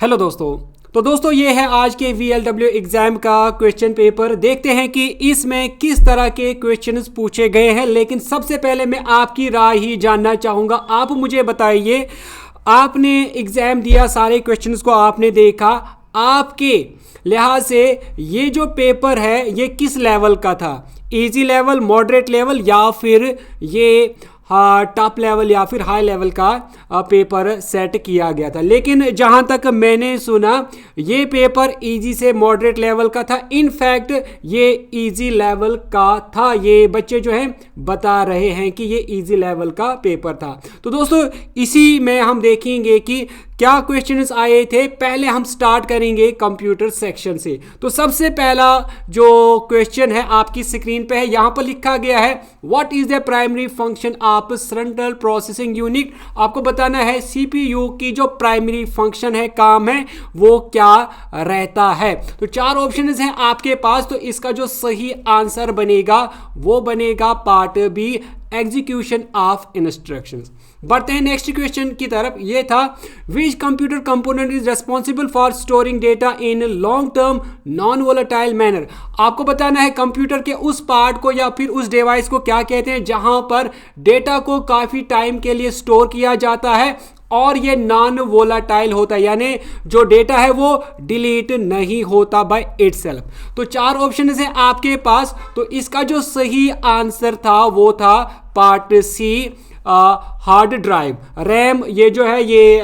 Hello दोस्तों। तो दोस्तों ये है आज के VLW एग्जाम का क्वेश्चन पेपर। देखते हैं कि इसमें किस तरह के क्वेश्चंस पूछे गए हैं। लेकिन सबसे पहले मैं आपकी राय ही जानना चाहूँगा। आप मुझे बताइए, आपने एग्जाम दिया, सारे क्वेश्चंस को आपने देखा, आपके लिहाज से ये जो पेपर है ये किस लेवल का था? इजी लेवल, मॉडरेट लेवल या फिर ये टॉप लेवल या फिर हाई लेवल का पेपर सेट किया गया था? लेकिन जहां तक मैंने सुना ये पेपर इजी से मॉडरेट लेवल का था। इनफैक्ट ये इजी लेवल का था। ये बच्चे जो हैं बता रहे हैं कि ये इजी लेवल का पेपर था। तो दोस्तों इसी में हम देखेंगे कि क्या क्वेश्चंस आए थे। पहले हम स्टार्ट करेंगे कंप्यूटर सेक्शन से। तो सबसे पहला जो क्वेश्चन है आपकी स्क्रीन पे है, यहां पर लिखा गया है what is the primary function of central processing unit. आपको बताना है सीपीयू की जो प्राइमरी फंक्शन है, काम है, वो क्या रहता है। तो चार ऑप्शंस हैं आपके पास। तो इसका जो सही आंसर बनेगा वो बनेगा part B, execution of instructions. बढ़ते हैं नेक्स्ट क्वेश्चन की तरफ। ये था which computer component is responsible for storing data in long term non volatile manner. आपको बताना है कंप्यूटर के उस पार्ट को या फिर उस डिवाइस को क्या कहते हैं जहां पर डेटा को काफी टाइम के लिए स्टोर किया जाता है और ये नॉन वोलाटाइल होता है, यानी जो डेटा है वो डिलीट नहीं होता बाय इटसेल्फ। तो चार ऑप्शन हैं आपके पास। तो इसका जो सही आंसर था वो था part C, hard drive. RAM ये जो है ये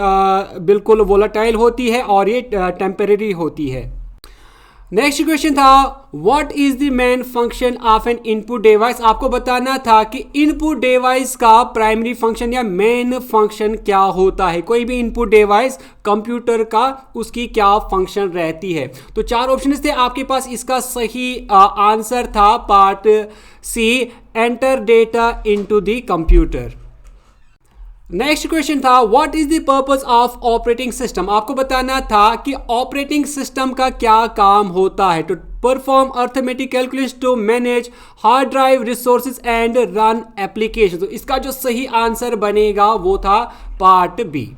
बिल्कुल वोलाटाइल होती है और ये टेम्परेरी होती है। नेक्स्ट क्वेश्चन था what is the main function of N input device. आपको बताना था कि इनपुट डिवाइस का प्राइमरी फंक्शन या मेन फंक्शन क्या होता है। कोई भी इनपुट डिवाइस कंप्यूटर का, उसकी क्या फंक्शन रहती है। तो चार ऑप्शन थे आपके पास। इसका सही आंसर था part C, enter data into the computer. Next question था what is the purpose of operating system. आपको बताना था कि ऑपरेटिंग सिस्टम का क्या काम होता है। तो perform arithmetic calculation to manage hard drive resources and run application. तो इसका जो सही आंसर बनेगा वो था पार्ट बी।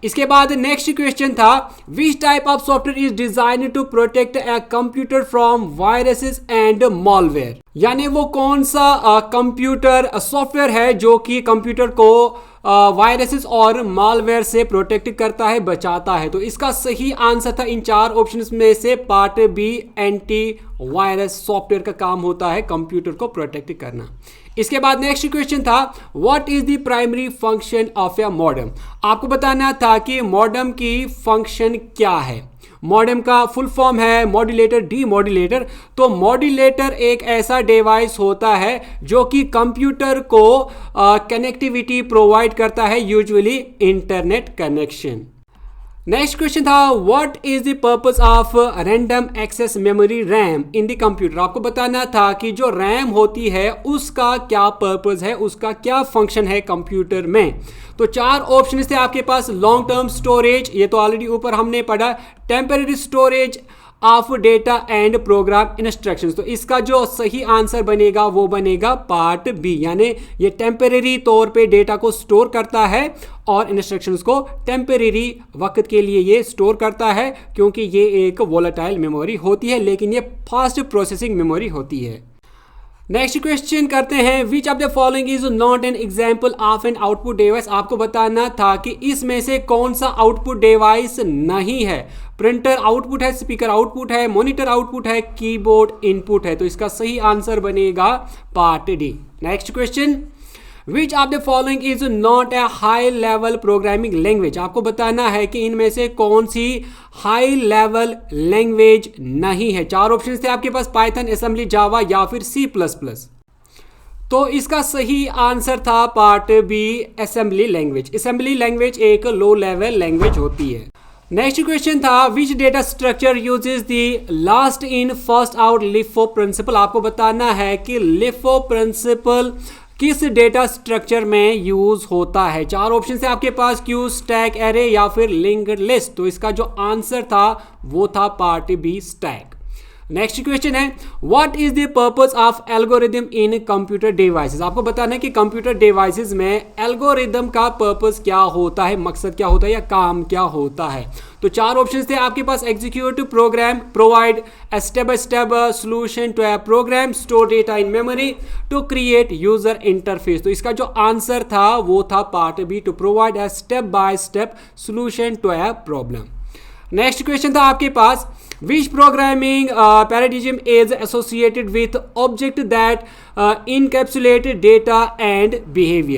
इसके बाद नेक्स्ट क्वेश्चन था which type of software is design to protect a computer from viruses and malware. यानी वो कौन सा कंप्यूटर सॉफ्टवेयर है जो कि कंप्यूटर को वायरसेस और मालवेयर से प्रोटेक्ट करता है, बचाता है। तो इसका सही आंसर था इन चार ऑप्शंस में से part B, anti virus software का काम होता है कंप्यूटर को प्रोटेक्ट करना। इसके बाद नेक्स्ट क्वेश्चन था what is the primary function of A modem. आपको बताना था कि मॉडेम की फंक्शन क्या है। मॉडेम का फुल फॉर्म है मॉड्यूलेटर, डीमॉड्यूलेटर। तो मॉड्यूलेटर एक ऐसा डिवाइस होता है जो कि कंप्यूटर को कनेक्टिविटी प्रोवाइड करता है, usually internet connection. Next question था what is the purpose of random access memory, RAM, in the computer. आपको बताना था कि जो रैम होती है उसका क्या पर्पस है, उसका क्या फंक्शन है कंप्यूटर में। तो चार ऑप्शन थे आपके पास। लॉन्ग टर्म स्टोरेज, ये तो ऑलरेडी ऊपर हमने पढ़ा। Temporary storage of data and program instructions. तो इसका जो सही आंसर बनेगा वो बनेगा पार्ट बी, यानी ये टेम्परेरी तौर पे डेटा को स्टोर करता है और इंस्ट्रक्शंस को टेम्परेरी वक्त के लिए ये स्टोर करता है, क्योंकि ये एक वोलेटाइल मेमोरी होती है, लेकिन ये फास्ट प्रोसेसिंग मेमोरी होती है। नेक्स्ट क्वेश्चन करते हैं विच of the following is not an example of an output device. आपको बताना था कि इसमें से कौन सा आउटपुट डिवाइस नहीं है। प्रिंटर आउटपुट है, स्पीकर आउटपुट है, मॉनिटर आउटपुट है, कीबोर्ड इनपुट है। तो इसका सही आंसर बनेगा part D. Next question which of the following is not a high level programming language. आपको बताना है कि इनमें से कौन सी हाई लेवल लैंग्वेज नहीं है। चार ऑप्शन थे आपके पास, पाइथन, असेंबली, जावा या फिर C++। तो इसका सही आंसर था part B, assembly language. Assembly language एक लो लेवल लैंग्वेज होती है। नेक्स्ट क्वेश्चन था which data structure uses the last in first out LIFO principle. आपको बताना है कि लिफो प्रिंसिपल किस डेटा स्ट्रक्चर में यूज होता है। चार ऑप्शन है आपके पास, क्यू, स्टैक, एरे या फिर लिंक्ड लिस्ट। तो इसका जो आंसर था वो था part B, stack. Next question है what is the purpose of algorithm in computer devices. आपको बताना है कि कंप्यूटर डिवाइसेस में एल्गोरिदम का पर्पस क्या होता है, मकसद क्या होता है या काम क्या होता है। तो चार ऑप्शन थे आपके पास, execute program, provide a step by step solution to a program, store data in memory, to create user interface। तो इसका जो आंसर था वो था part B, to provide a step by step solution to a problem। Next question था आपके पास, which programming paradigm is associated with object that encapsulate data and behavior।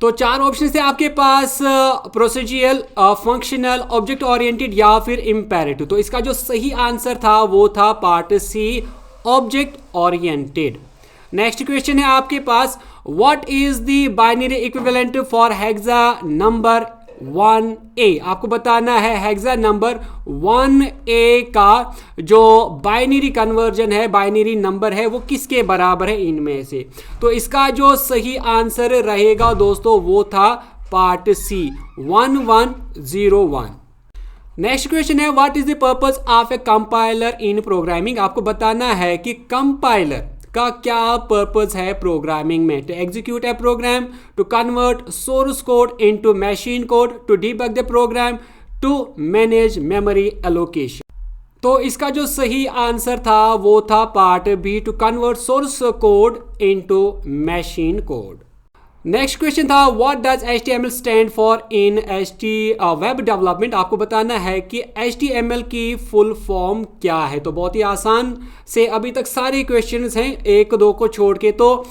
तो चार ऑप्शन थे आपके पास, प्रोसीजरल, फंक्शनल, ऑब्जेक्ट ओरिएंटेड या फिर imperative. तो इसका जो सही आंसर था वो था part C, object oriented. Next question है आपके पास, what is the binary equivalent for hexa number 1A। आपको बताना है हेक्सा नंबर 1A का जो बाइनरी कन्वर्जन है, बाइनरी नंबर है, वो किसके बराबर है इनमें से। तो इसका जो सही आंसर रहेगा दोस्तों वो था पार्ट सी, 1101। नेक्स्ट क्वेश्चन है, what is the purpose of A compiler in programming. आपको बताना है कि कंपाइलर का क्या पर्पस है प्रोग्रामिंग में। To execute a program, to convert source code into machine code, to debug the program, to manage memory allocation. तो इसका जो सही आंसर था वो था part B, to convert source code into machine code. Next question था, what does HTML stand for in web development. आपको बताना है कि HTML की फुल फॉर्म क्या है। तो बहुत ही आसान से अभी तक सारे क्वेश्चंस हैं, एक दो को छोड़ के। तो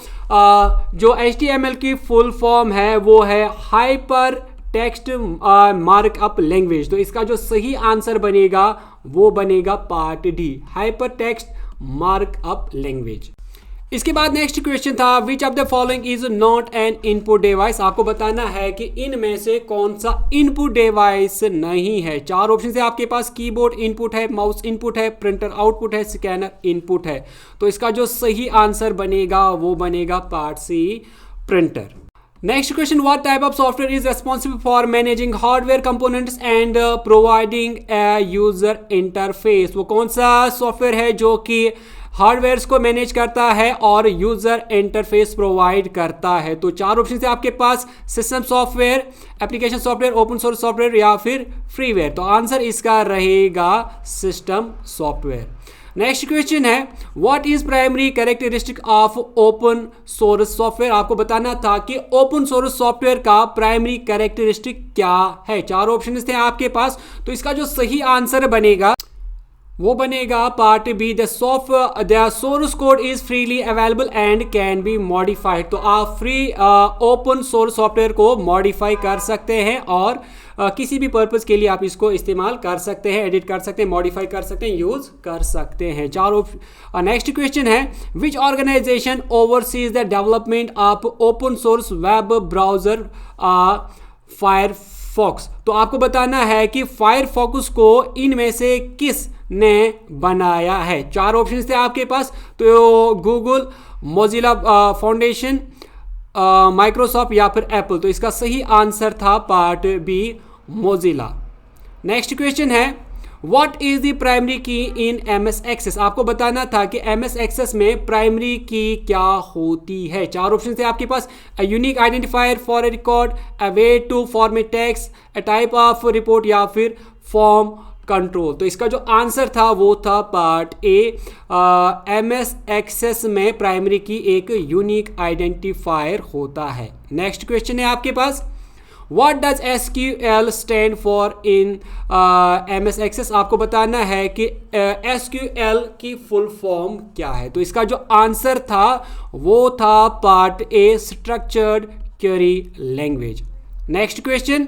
जो HTML की फुल फॉर्म है वो है हाइपर टेक्स्ट मार्कअप लैंग्वेज। तो इसका जो सही आंसर बनेगा वो बनेगा part D, hyper text markup language. इसके बाद नेक्स्ट क्वेश्चन था, which of the following is not an input device. आपको बताना है कि इनमें से कौन सा इनपुट डिवाइस नहीं है। चार ऑप्शन है आपके पास, कीबोर्ड इनपुट है, माउस इनपुट है, प्रिंटर आउटपुट है, स्कैनर इनपुट है। तो इसका जो सही आंसर बनेगा वो बनेगा part C, printer. Next question, what type of software is responsible for managing hardware components and providing a user interface. वो कौन सा सॉफ्टवेयर है जो कि हार्डवेयर्स को मैनेज करता है और यूजर इंटरफेस प्रोवाइड करता है। तो चार ऑप्शन है आपके पास, system software, application software, open source software या फिर फ्रीवेयर। तो आंसर इसका रहेगा सिस्टम सॉफ्टवेयर। नेक्स्ट क्वेश्चन है, what is primary characteristic of open source software. आपको बताना था कि ओपन सोर्स सॉफ्टवेयर का प्राइमरी कैरेक्टरिस्टिक क्या है। चार ऑप्शन थे आपके पास, तो इसका जो सही आंसर बनेगा वो बनेगा part B, the source code is freely available and can be modified. तो आप फ्री ओपन सोर्स सॉफ्टवेयर को मॉडिफाई कर सकते हैं और किसी भी पर्पस के लिए आप इसको इस्तेमाल कर सकते हैं, एडिट कर सकते हैं, मॉडिफाई कर सकते हैं, यूज कर सकते हैं। चार नेक्स्ट क्वेश्चन है, which organization oversees the development of open source web browser Firefox. तो आपको बताना है कि फायरफॉक्स को इनमें से किस ने बनाया है। चार ऑप्शन थे आपके पास, तो गूगल, मोजिला फाउंडेशन, माइक्रोसॉफ्ट या फिर एप्पल। तो इसका सही आंसर था part B, Mozilla. Next question है, what is the primary key in MS Access. आपको बताना था कि MS एक्सेस में प्राइमरी की क्या होती है। चार ऑप्शन थे आपके पास, a unique identifier for a record, a way to format text, a type of report या फिर फॉर्म कंट्रोल। तो इसका जो आंसर था वो था पार्ट ए, MS एक्सेस में प्राइमरी की एक यूनिक आइडेंटिफायर होता है। नेक्स्ट क्वेश्चन है आपके पास, what does SQL stand for in MS Access. आपको बताना है कि SQL की फुल फॉर्म क्या है। तो इसका जो आंसर था वो था part A, structured query language. Next question,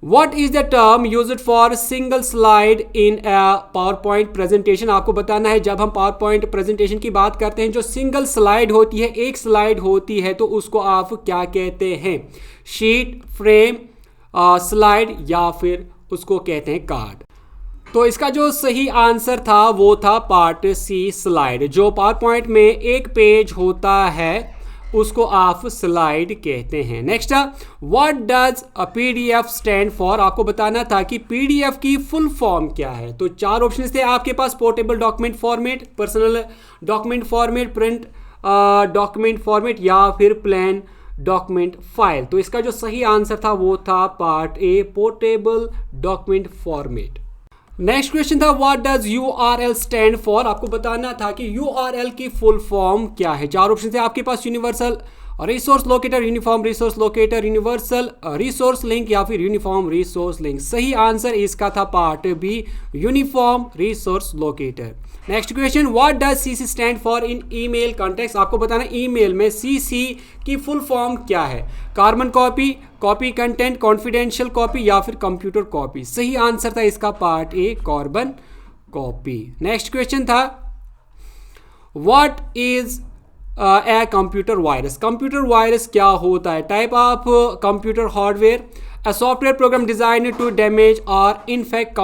What is the term used for single slide in a PowerPoint presentation। आपको बताना है जब हम PowerPoint presentation की बात करते हैं, जो सिंगल स्लाइड होती है, एक स्लाइड होती है, तो उसको आप क्या कहते हैं। शीट, फ्रेम, स्लाइड या फिर उसको कहते हैं कार्ड। तो इसका जो सही आंसर था वो था पार्ट सी, स्लाइड। जो PowerPoint में एक पेज होता है उसको आप स्लाइड कहते हैं। Next, what does PDF stand for. आपको बताना था कि PDF की फुल फॉर्म क्या है। तो चार ऑप्शन थे आपके पास, portable document format, personal document format, print document format या फिर प्लेन डॉक्यूमेंट फाइल। तो इसका जो सही आंसर था वो था part A, portable document format. Next question था what does URL stand for. आपको बताना था कि यूआरएल की फुल फॉर्म क्या है। चार ऑप्शन थे आपके पास, universal resource locator, uniform resource locator, universal resource link या फिर यूनिफॉर्म रिसोर्स लिंक। सही आंसर इसका था part B, uniform resource locator. Next question what does CC stand for in email context. आपको बताना ईमेल में सीसी की फुल फॉर्म क्या है। Carbon copy, copy content, confidential copy या फिर कंप्यूटर कॉपी। सही आंसर था इसका part A, carbon copy. Next question था what is a computer virus. Computer virus क्या होता है। Type of computer hardware, a software program design to damage और इनफेक्ट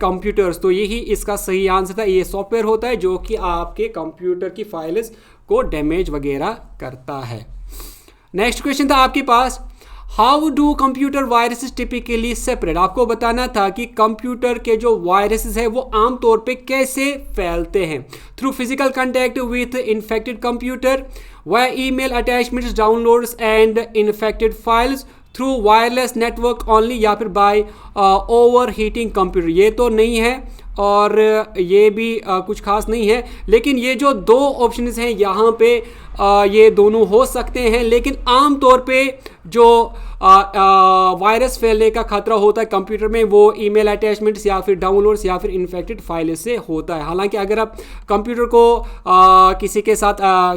कंप्यूटर्स। तो यही इसका सही आंसर था। ये सॉफ्टवेयर होता है जो कि आपके कंप्यूटर की फाइल्स को डैमेज वगैरह करता है। नेक्स्ट क्वेश्चन था आपके पास how do computer viruses typically separate. आपको बताना था कि कंप्यूटर के जो वायरसेस है वो आमतौर पे कैसे फैलते हैं। Through physical contact with infected computer, via email attachments, downloads and infected files, through wireless network only या फिर बाय ओवर हीटिंग कंप्यूटर। ये तो नहीं है और ये भी कुछ खास नहीं है, लेकिन ये जो दो ऑप्शंस हैं यहाँ पे ये दोनों हो सकते हैं। लेकिन आमतौर पे जो वायरस फैलने का खतरा होता है कंप्यूटर में वो ईमेल अटैचमेंट्स या फिर डाउनलोड्स या फिर इन्फेक्टेड फाइल से होता है। हालांकि अगर आप कंप्यूटर को किसी के साथ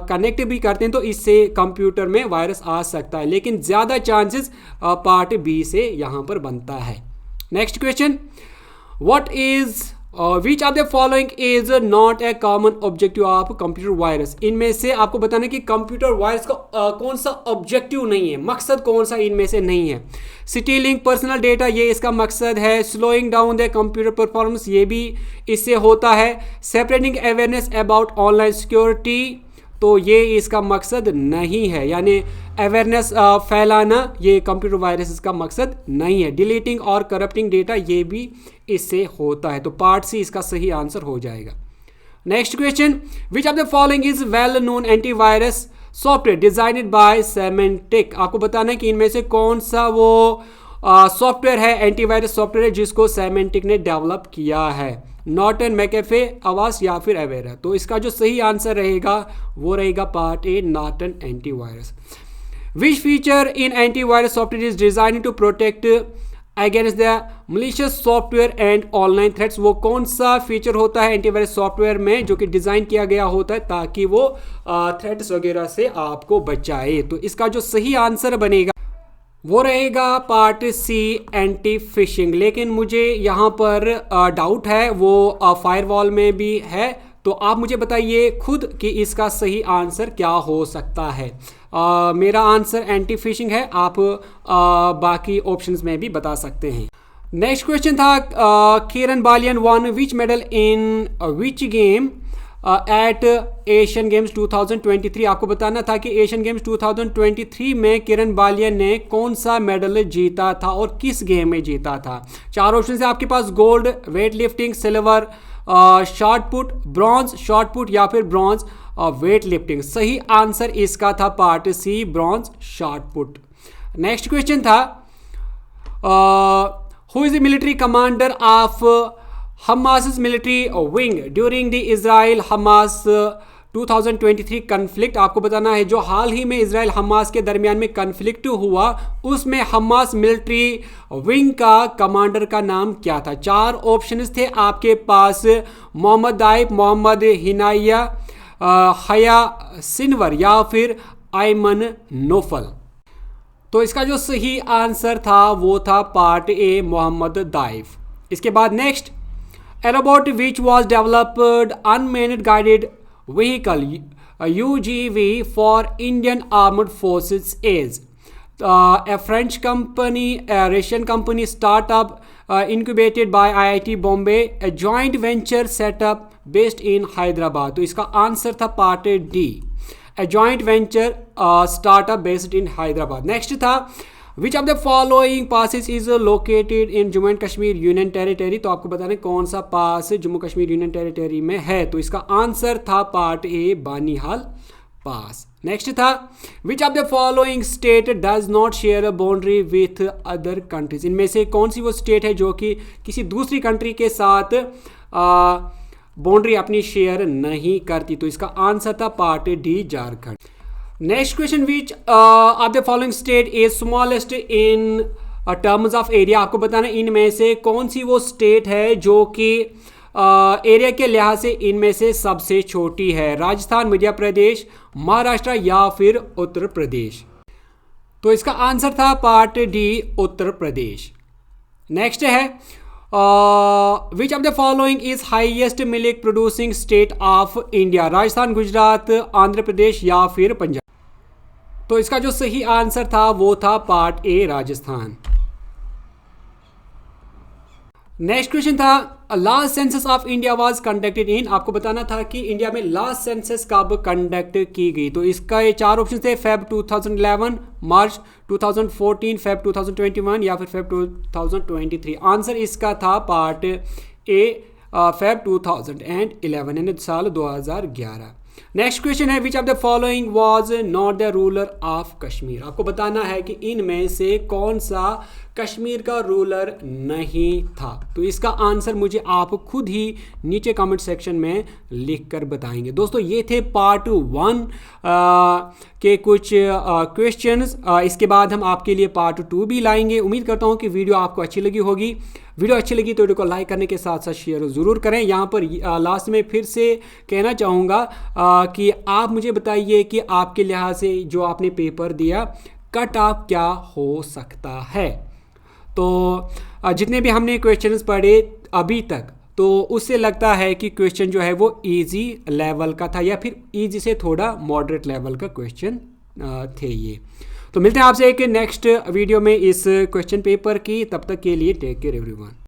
कनेक्ट भी करते हैं तो इससे कंप्यूटर में वायरस आ सकता है, लेकिन ज़्यादा चांसेस पार्ट बी से यहाँ पर बनता है। Next question what is which of the following is not a common objective of computer virus. इनमें से आपको बताना कि कंप्यूटर वायरस का कौन सा ऑब्जेक्टिव नहीं है, मकसद कौन सा इनमें से नहीं है। स्टीलिंग पर्सनल डेटा, ये इसका मकसद है। Slowing down the computer performance, ये भी इससे होता है। Separating awareness about online security, तो ये इसका मकसद नहीं है, यानी अवेयरनेस फैलाना ये कंप्यूटर वायरसेस का मकसद नहीं है। डिलीटिंग और करप्टिंग डेटा, ये भी इससे होता है। तो पार्ट सी इसका सही आंसर हो जाएगा। Next question which of the following is well known antivirus software designed by Symantec. आपको बताना है कि इनमें से कौन सा वो सॉफ्टवेयर है, एंटीवायरस सॉफ्टवेयर है जिसको सिमेंटिक ने डेवलप किया है। नॉर्टन, मैकेफे, आवास या फिर अवेरा। तो इसका जो सही आंसर रहेगा वो रहेगा part A, Norton antivirus. Which feature in antivirus software is design to protect against the malicious software and online threats. वो कौन सा फीचर होता है एंटीवायरस सॉफ्टवेयर में जो कि डिजाइन किया गया होता है ताकि वो थ्रेट्स वगैरह से आपको बचाए। तो इसका जो सही आंसर बनेगा वो रहेगा पार्ट सी, एंटी फिशिंग। लेकिन मुझे यहाँ पर डाउट है वो फायरवॉल में भी है, तो आप मुझे बताइए खुद कि इसका सही आंसर क्या हो सकता है। मेरा आंसर एंटी फिशिंग है, आप बाकी ऑप्शंस में भी बता सकते हैं। नेक्स्ट क्वेश्चन था Kiran Baliyan won which medal in which game at Asian Games 2023। आपको बताना था कि एशियन गेम्स 2023 में किरण बालियन ने कौन सा मेडल जीता था और किस गेम में जीता था। चार ऑप्शन है आपके पास, gold, weight lifting, silver shot put, bronze shot put या फिर ब्रॉन्ज वेट लिफ्टिंग। सही आंसर इसका था part C, bronze shot put. Next question था who is the military commander of Hamas's military wing during the Israel-Hamas 2023 conflict. आपको बताना है जो हाल ही में इजराइल हमास के दरमियान में कन्फ्लिक्ट हुआ उसमें हमास मिलिट्री विंग का कमांडर का नाम क्या था। चार ऑप्शंस थे आपके पास, मोहम्मद दाइब, मोहम्मद हिनाया, हया सिनवर या फिर आयमन नोफल। तो इसका जो सही आंसर था वो था पार्ट ए, मोहम्मद दाइब। इसके बाद next Aerobot which was developed unmanned guided vehicle UGV for Indian Armed Forces is a French company, a Russian company, startup incubated by IIT Bombay, a joint venture set up based in Hyderabad। तो इसका answer था part D, a joint venture startup based in Hyderabad। नेक्स्ट था Which of the following passes is located in Jammu and Kashmir union territory. तो आपको बताना है कौन सा pass Jammu Kashmir union territory में है। तो इसका आंसर था part A, Banihal pass. Next था which of the following state does not share a boundary with other countries, इनमें से कौन सी वो स्टेट है जो कि किसी दूसरी कंट्री के साथ बाउंड्री अपनी शेयर नहीं करती। तो इसका आंसर था part D Jharkhand. Next question which of the following state is smallest in terms of area, आपको बताना इनमें से कौन सी वो स्टेट है जो कि एरिया के लिहाज से इनमें से सबसे छोटी है। राजस्थान, मध्य प्रदेश, महाराष्ट्र या फिर उत्तर प्रदेश। तो इसका आंसर था part D Uttar Pradesh. Next है which of the following is highest milk producing state of India, Rajasthan, Gujarat, Andhra Pradesh या फिर पंजाब। तो इसका जो सही आंसर था वो था part A Rajasthan. Next question था last census of India was conducted in, आपको बताना था कि इंडिया में लास्ट सेंसस कब कंडक्ट की गई। तो इसका ये चार ऑप्शन थे फेब 2011, मार्च 2014, फेब 2021 या फिर फेब 2023। आंसर इसका था पार्ट ए फेब 2011 यानी साल 2011। नेक्स्ट क्वेश्चन है which of the following was not the ruler of Kashmir, आपको बताना है कि इनमें से कौन सा कश्मीर का रूलर नहीं था। तो इसका आंसर मुझे आप खुद ही नीचे कमेंट सेक्शन में लिख कर बताएंगे। दोस्तों ये थे पार्ट 1 के कुछ क्वेश्चंस। इसके बाद हम आपके लिए पार्ट 2 भी लाएंगे। उम्मीद करता हूँ कि वीडियो आपको अच्छी लगी होगी। वीडियो अच्छी लगी तो वीडियो को लाइक करने के साथ साथ शेयर ज़रूर करें। यहाँ पर लास्ट में फिर से कहना चाहूँगा कि आप मुझे बताइए कि आपके लिहाज से जो आपने पेपर दिया कट ऑफ क्या हो सकता है। तो जितने भी हमने क्वेश्चंस पढ़े अभी तक, तो उससे लगता है कि क्वेश्चन जो है वो इजी लेवल का था या फिर इजी से थोड़ा मॉडरेट लेवल का क्वेश्चन थे ये। तो मिलते हैं आपसे एक नेक्स्ट वीडियो में इस क्वेश्चन पेपर की। तब तक के लिए टेक केयर एवरीवन।